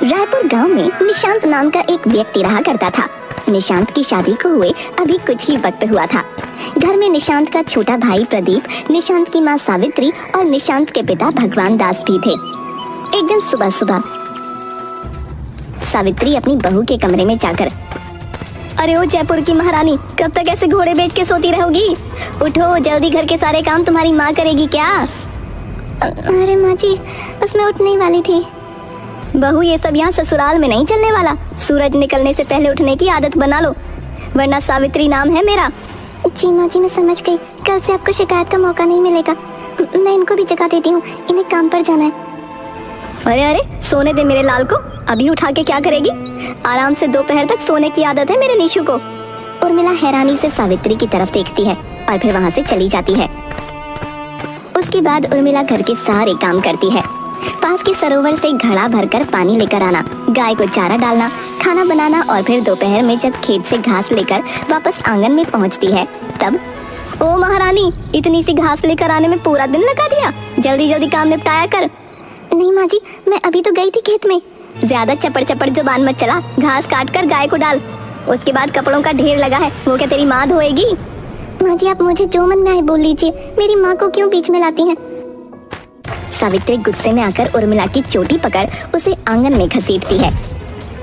रायपुर गांव में निशांत नाम का एक व्यक्ति रहा करता था। निशांत की शादी को हुए अभी कुछ ही वक्त हुआ था। घर में निशांत का छोटा भाई प्रदीप, निशांत की माँ सावित्री और निशांत के पिता भगवान दास भी थे। एक दिन सुबह सुबह सावित्री अपनी बहू के कमरे में जाकर, अरे ओ जयपुर की महारानी, कब तक ऐसे घोड़े बेच के सोती रहोगी? उठो जल्दी, घर के सारे काम तुम्हारी माँ करेगी क्या? अरे माँ जी, बस मैं उठने ही वाली थी। बहू, ये सब यहाँ ससुराल में नहीं चलने वाला। सूरज निकलने से पहले उठने की आदत बना लो, वरना सावित्री नाम है मेरा। जी माँ जी, मैं समझ गई। कल से आपको शिकायत का मौका नहीं मिलेगा। मैं इनको भी जगा देती हूँ, इन्हें काम पर जाना है। अरे अरे, सोने दे मेरे लाल को, अभी उठा के क्या करेगी? आराम से दोपहर तक सोने की आदत है मेरे नीशू को। उर्मिला हैरानी से सावित्री की तरफ देखती है और फिर वहाँ से चली जाती है। उसके बाद उर्मिला घर के सारे काम करती है। पास के सरोवर से घड़ा भरकर पानी लेकर आना, गाय को चारा डालना, खाना बनाना और फिर दोपहर में जब खेत से घास लेकर वापस आंगन में पहुंचती है तब, ओ महारानी, इतनी सी घास लेकर आने में पूरा दिन लगा दिया। जल्दी जल्दी काम निपटाया कर। नहीं माँ जी, मैं अभी तो गई थी खेत में। ज्यादा चपड़ चपड़ जुबान मत चला, घास काट कर गाय को डाल। उसके बाद कपड़ों का ढेर लगा है, वो क्या तेरी माँ धोएगी? माँ जी, आप मुझे जो मन में आए बोल लीजिए, मेरी माँ को क्यों बीच में लाती हैं? सावित्री गुस्से में आकर उर्मिला की चोटी पकड़ उसे आंगन में घसीटती है।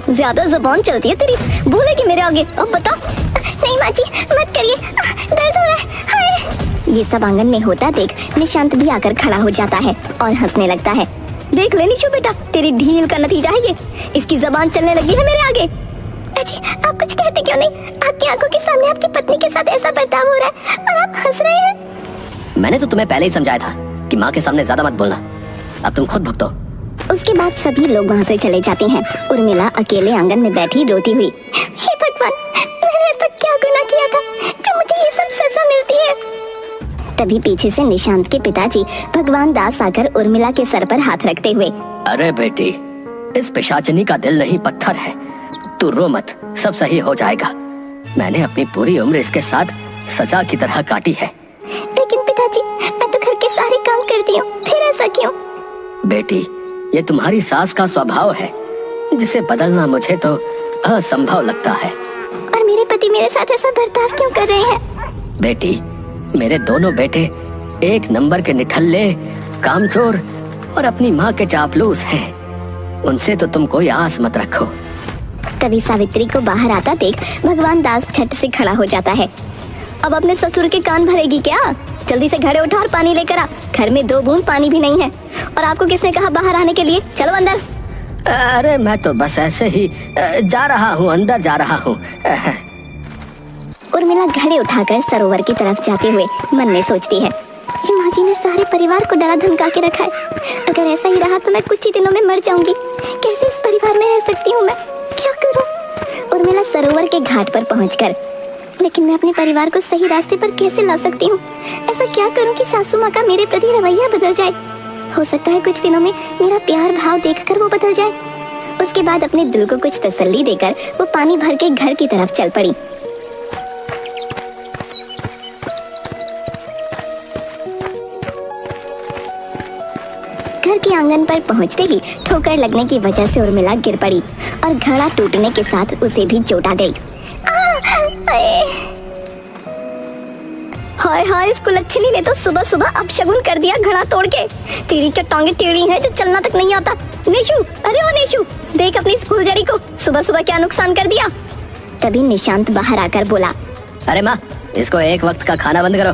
ज्यादा जुबान चलती है तेरी, बोलेगी मेरे आगे। अब बता। नहीं माँ जी, मत करिए, दर्द हो रहा है। हाय। ये सब आंगन में होता देख निशांत भी आकर खड़ा हो जाता है और हंसने लगता है। देख ले निशु बेटा, तेरी ढील का नतीजा है ये। इसकी जबान चलने लगी है मेरे आगे। अजी, आप कुछ कहते क्यों नहीं? आपकी आंखों के सामने आपकी पत्नी के साथ ऐसा बर्ताव हो रहा है और आप हंस रहे हैं। मैंने तो तुम्हें पहले ही समझाया था कि माँ के सामने ज्यादा मत बोलना। अब तुम खुद भुगतो। उसके बाद सभी लोग वहाँ से चले जाते हैं। उर्मिला अकेले आंगन में बैठी रोती हुई, हे भगवान, मैंने ऐसा क्या गुनाह किया था जो मुझे ये सब सजा मिलती है? तभी पीछे से निशांत के पिताजी भगवान दास आकर उर्मिला के सर पर हाथ रखते हुए, अरे बेटी, इस पिशाचनी का दिल नहीं पत्थर है, तू रो मत, सब सही हो जाएगा। मैंने अपनी पूरी उम्र इसके साथ सजा की तरह काटी है। लेकिन पिताजी, मैं तो घर के सारे काम करती हूँ, फिर ऐसा क्यों? बेटी, ये तुम्हारी सास का स्वभाव है, जिसे बदलना मुझे तो असंभव लगता है। और मेरे पति मेरे साथ ऐसा बर्ताव क्यों कर रहे हैं? बेटी, मेरे दोनों बेटे एक नंबर के निठल्ले, कामचोर और अपनी माँ के चापलूस हैं। उनसे तो तुम कोई आस मत रखो। तभी सावित्री को बाहर आता देख भगवान दास झट से खड़ा हो जाता है। अब अपने ससुर के कान भरेगी क्या? जल्दी से घड़े उठा और पानी लेकर आ। घर में 2 बूंद पानी भी नहीं है। और आपको किसने कहा बाहर आने के लिए? चलो अंदर। अरे मैं तो बस ऐसे ही जा रहा हूँ, अंदर जा रहा हूँ। उर्मिला घड़े उठाकर सरोवर की तरफ जाते हुए मन में सोचती है, ये माँ जी ने सारे परिवार को डरा धमका के रखा है। अगर ऐसा ही रहा तो मैं कुछ ही दिनों में मर जाऊंगी। कैसे इस परिवार में रह सकती हूँ मैं? क्या करूँ? उर्मिला सरोवर के घाट पर पहुंचकर, लेकिन मैं अपने परिवार को सही रास्ते पर कैसे ला सकती हूँ? ऐसा क्या करूँ कि सासू माँ का मेरे प्रति रवैया बदल जाए? हो सकता है कुछ दिनों में मेरा प्यार भाव देखकर वो बदल जाए। उसके बाद अपने दिल को कुछ तसल्ली देकर वो पानी भर के घर की तरफ चल पड़ी। घर के आंगन पर पहुंचते ही ठोकर लगने की वजह से उर्मिला गिर पड़ी और घड़ा टूटने के साथ उसे भी चोट आ गई। हाय हाय, इस कुलच्छनी ने तो सुबह सुबह अपशगुन कर दिया घड़ा तोड़ के। तेरी क्या टांगे टेढ़ी हैं जो चलना तक नहीं आता? नेशु, अरे ओ नेशु, देख अपनी इस फुलझड़ी को, सुबह सुबह क्या नुकसान कर दिया। तभी निशांत बाहर आकर बोला, अरे माँ, इसको एक वक्त का खाना बंद करो,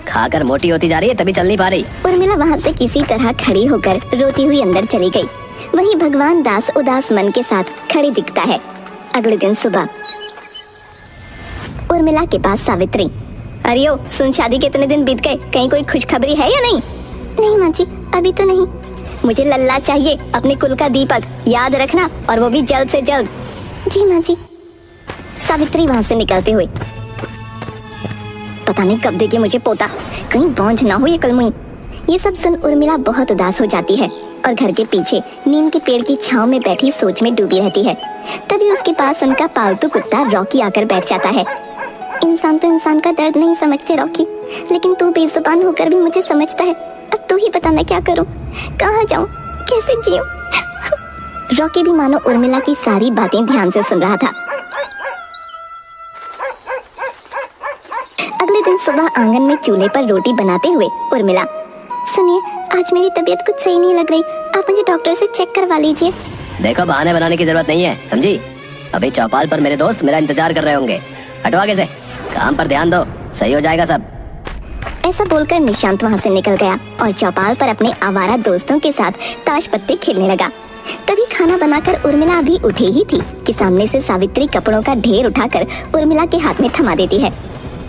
खाकर मोटी होती जा रही है, तभी चल नहीं पा रही। उर्मिला वहाँ से किसी तरह खड़ी होकर रोती हुई अंदर चली गई। वहीं भगवान दास उदास मन के साथ खड़ी दिखता है। अगले दिन सुबह उर्मिला के पास सावित्री, अरे ओ सुन, शादी के इतने दिन बीत गए, कहीं कोई खुशखबरी है या नहीं? नहीं माँ जी, अभी तो नहीं। मुझे लल्ला चाहिए, अपने कुल का दीपक, याद रखना, और वो भी जल्द से जल्द। जी माँ जी। सावित्री वहाँ से निकलते हुए, पता नहीं कब देगी मुझे पोता, कहीं बौंझ ना हो ये कलमुई। ये सब सुन उर्मिला बहुत उदास हो जाती है और घर के पीछे नीम के पेड़ की छांव में बैठी सोच में डूबी रहती है। तभी उसके पास उनका पालतू कुत्ता रॉकी आकर बैठ जाता है। इंसान तो इंसान का दर्द नहीं समझते रॉकी, लेकिन तू बेजुबान होकर भी मुझे समझता है। अब तू ही बता मैं क्या करूं, कहाँ जाऊं, कैसे जीऊं? रॉकी भी मानो उर्मिला की सारी बातें ध्यान से सुन रहा था। अगले दिन सुबह आंगन में चूल्हे पर रोटी बनाते हुए उर्मिला, सुनिए, आज मेरी तबीयत कुछ सही नहीं लग रही, आप मुझे डॉक्टर से चेक करवा लीजिए। देखो, बहाने बनाने की जरूरत नहीं है, समझी? अभी चौपाल पर मेरे दोस्त मेरा इंतजार कर रहे होंगे। हटो आगे से, काम पर ध्यान दो, सही हो जाएगा सब। ऐसा बोलकर निशांत वहाँ से निकल गया और चौपाल पर अपने आवारा दोस्तों के साथ ताश पत्ते खेलने लगा। तभी खाना बनाकर उर्मिला अभी उठी ही थी कि सामने से सावित्री कपड़ों का ढेर उठाकर उर्मिला के हाथ में थमा देती है।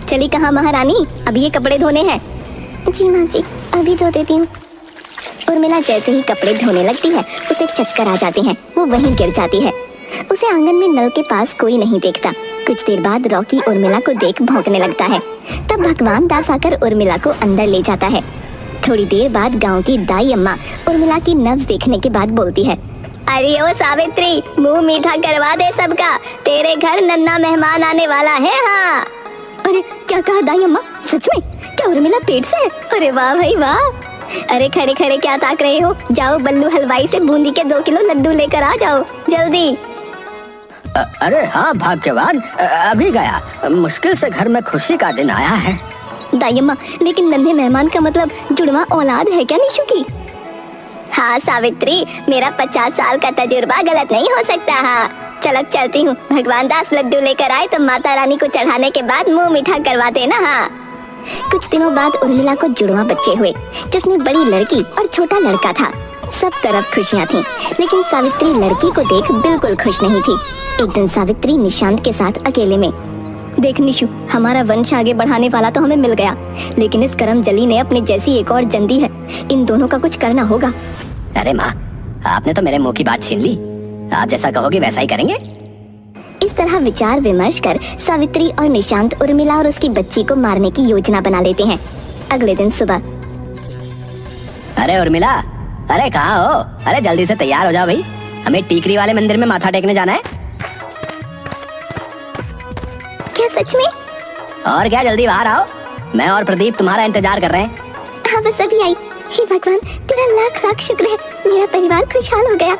चली कहाँ महारानी, अभी ये कपड़े धोने हैं। जी माँ जी, अभी धो देती हूँ। उर्मिला जैसे ही कपड़े धोने लगती है उसे चक्कर आ जाते हैं, वो वहीं गिर जाती है। उसे आंगन में नल के पास कोई नहीं देखता। कुछ देर बाद रॉकी उर्मिला को देख भौंकने लगता है। तब भगवान दास आकर उर्मिला को अंदर ले जाता है। थोड़ी देर बाद गांव की दाई अम्मा उर्मिला की नब्ज देखने के बाद बोलती है, अरे ओ सावित्री, मुंह मीठा करवा दे सबका, तेरे घर नन्ना मेहमान आने वाला है। हाँ। अरे क्या कहा दाई अम्मा, सच में? क्या उर्मिला पेट से है? अरे वाह भाई वाह। अरे खड़े खड़े क्या ताक रहे हो, जाओ बल्लू हलवाई से बूंदी के 2 किलो लड्डू लेकर आ जाओ जल्दी। अरे हाँ भाग्यवान, अभी गया। मुश्किल से घर में खुशी का दिन आया है। दाई अम्मा, लेकिन नन्हे मेहमान का मतलब जुड़वा औलाद है क्या निशु की? हाँ सावित्री, मेरा 50 साल का तजुर्बा गलत नहीं हो सकता। हाँ चल अब चलती हूँ, भगवान दास लड्डू लेकर आए तो माता रानी को चढ़ाने के बाद मुंह मीठा करवा देना। हाँ। कुछ दिनों बाद उर्मिला को जुड़वा बच्चे हुए, जिसमें बड़ी लड़की और छोटा लड़का था। सब तरफ खुशियाँ थीं, लेकिन सावित्री लड़की को देख बिल्कुल खुश नहीं थी। एक दिन सावित्री निशांत के साथ अकेले में, देख निशु, हमारा वंश आगे बढ़ाने वाला तो हमें मिल गया, लेकिन इस करमजली ने अपने जैसी एक और जंदी है, इन दोनों का कुछ करना होगा। अरे माँ, आपने तो मेरे मुंह की बात छीन ली, आप जैसा कहोगे वैसा ही करेंगे। इस तरह विचार विमर्श कर सावित्री और निशांत उर्मिला और उसकी बच्ची को मारने की योजना बना लेते हैं। अगले दिन सुबह, अरे उर्मिला, अरे कहाँ हो? अरे जल्दी से तैयार हो जाओ भाई, हमें टीकरी वाले मंदिर में माथा टेकने जाना है। क्या सच में? और क्या, जल्दी बाहर आओ, मैं और प्रदीप तुम्हारा इंतजार कर रहे हैं। हाँ बस अभी आई। हे भगवान, तेरा लाख लाख शुक्र है, मेरा परिवार खुशहाल हो गया।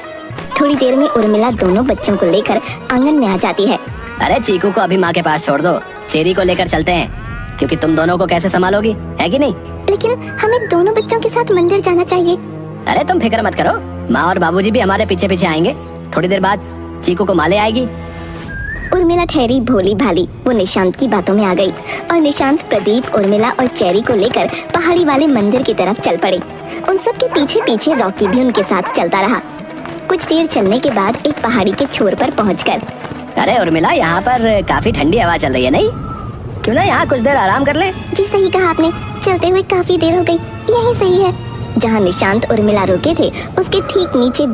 थोड़ी देर में उर्मिला दोनों बच्चों को लेकर आंगन में आ जाती है। अरे चीकू को अभी माँ के पास छोड़ दो, चेरी को लेकर चलते हैं, क्योंकि तुम दोनों को कैसे संभालोगी, है कि नहीं? लेकिन हमें दोनों बच्चों के साथ मंदिर जाना चाहिए। अरे तुम फिक्र मत करो, माँ और बाबूजी भी हमारे पीछे पीछे आएंगे। थोड़ी देर बाद चीकू को माँ ले आएगी। उर्मिला ठहरी भोली भाली, वो निशांत की बातों में आ गई और निशांत, प्रदीप, उर्मिला और चेरी को लेकर पहाड़ी वाले मंदिर की तरफ चल पड़े। उन सब के पीछे पीछे रॉकी भी उनके साथ चलता रहा। कुछ देर चलने के बाद एक पहाड़ी के छोर पर पहुंचकर, अरे उर्मिला, यहाँ पर काफी ठंडी हवा चल रही है, नहीं? क्यों ना यहाँ कुछ देर आराम कर ले? जी सही कहा आपने, चलते हुए काफी देर हो गई, यही सही है। जहाँ निशांत उर्मिला रुके थे उसके ठीक नीचे